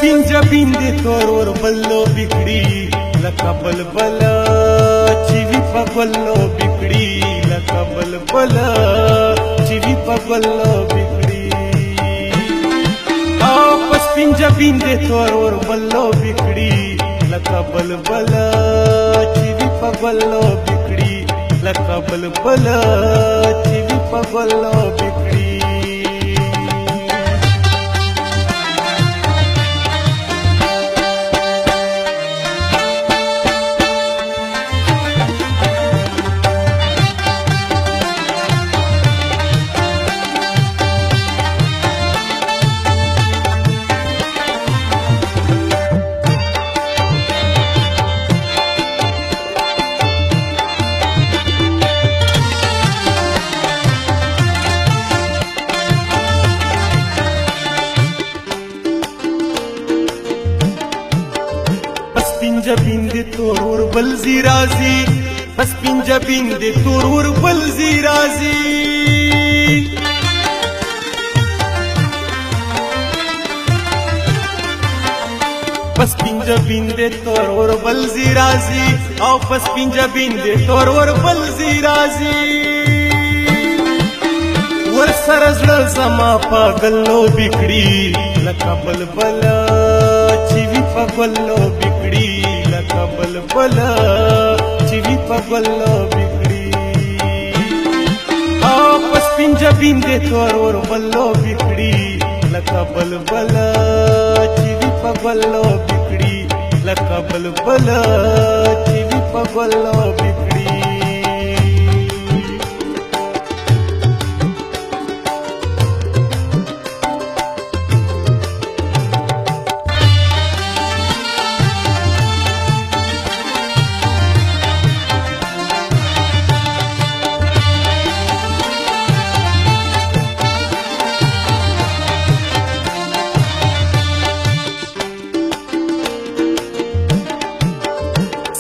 پسپینجه بیندې تور ور بلو بکړي لکه بلبل چې وي په ګلو بکړي لکه بلبل چې وي په ګلو بکړي او پسپینجه بیندې تور ور بلو بکړي لکه بلبل چې وي په ګلو بکړي لکه بلبل چې وي په ګلو بکړي پسپینجه بیندې تور ور بل زی راځي پسپینجه بیندې تور ور بل زی راځي پسپینجه بیندې تور ور بل زی راځي او پسپینجه بیندې تور ور بل زی راځي ور سره زړه زما پاگل نو بکړي لکه بلبل چې وي په ګلو بکړي لکه بلبل چې وي په ګلو بکړي او پسپینجه بیندې تور ور بلو بکړي لکه بلبل چې وي په ګلو بکړي لکه بلبل چې وي په ګلو بکړي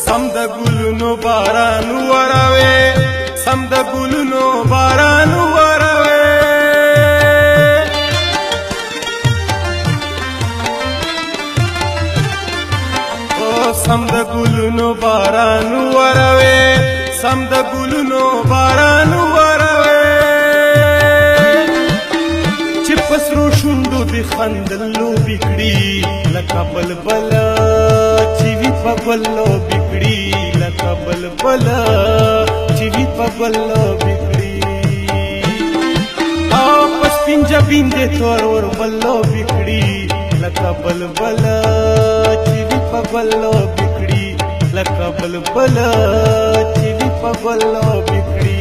سم د ګلونو باران وروي سم د ګلونو باران وروي او سم د ګلونو باران وروي سم د ګلونو باران وروي چې پسرو شوندو د خندلو بکړي لکه بلبل چې وي په ګلو بکړي لکه بلبل چې وي په ګلو بکړي او پسپینجه بیندې تور ور بلو بکړي لکه بلبل چې وي په ګلو بکړي لکه بلبل چې وي په ګلو بکړي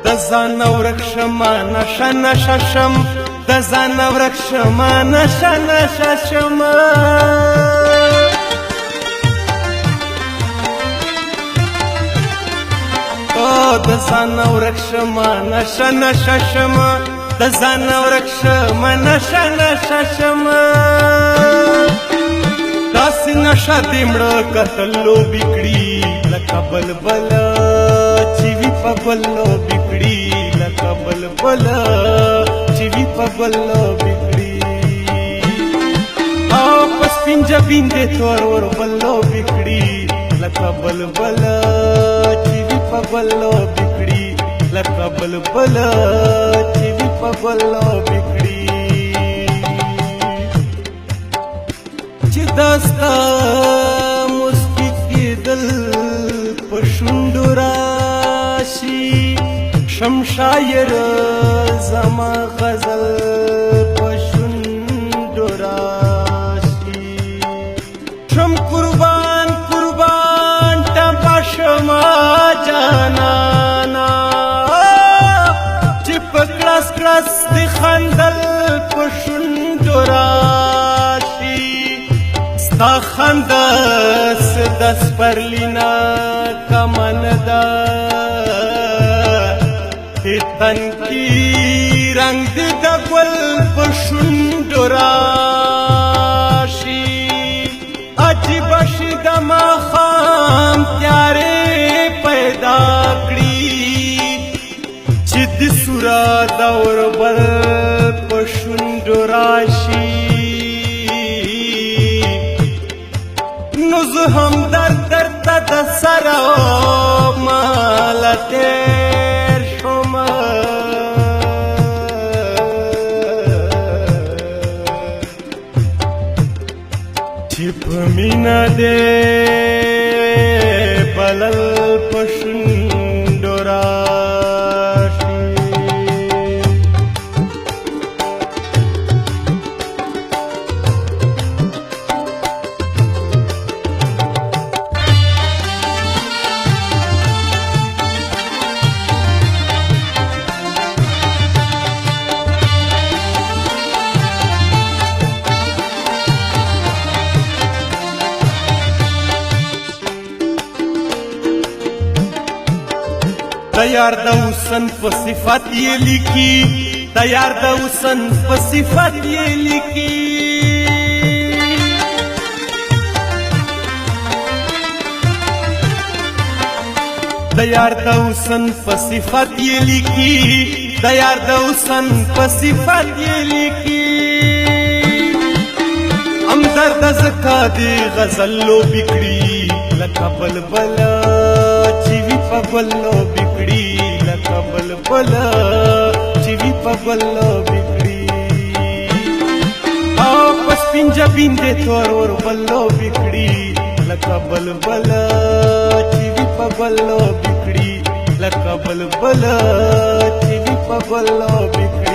د ځان ورک شمه نشه نشه شم د ځان ورک شمه نشه نشه شم د ځان ورک شمه نشه نشه شم د ځان ورک شمه نشه نشه شم داسې نشه دې مړه کتلو بکړي لکه بلبل چې وي په ګلو بکړي لکه بلبل چې وي په ګلو بکړي او پسپینجه بیندې تور ور بلو بکړي لکه بلبل چې وي په ګلو بکړي لکه بلبل چې وي په ګلو بکړي چې داستا مسکی کېدل په شونډو راشي شم شاعر زما غزل په شونډو راشي شم قربان قربان ټپه شما جانانا چې خندل په شونډو راشي ستا خندا د سپرلینا کمن ده تن کی رنگ د ګل په شونډو راشي عجیب شي د ماښام تیارې پیدا کړي چې د صورت اور بل په شونډو راشي نو زه هم درته د سره ماله تېر شوم چې په مینه دې بلل په شونډو راشي د یار د حسن په صفت یې لیکي د یار د حسن په صفت یې لیکي د یار د حسن په صفت یې لیکي د یار د حسن په صفت یې لیکي همدرد زکا دې غزل لوبې کړي لکه بلبله چې وي په ګل لوبې کړي لکه بلبله چې وي په ګل لوبې کړي او په سپین جبین دې تور ور بل لوبې کړي لکه بلبله چې وي په ګل لوبې کړي لکه بلبله چې وي په ګل لوبې کړي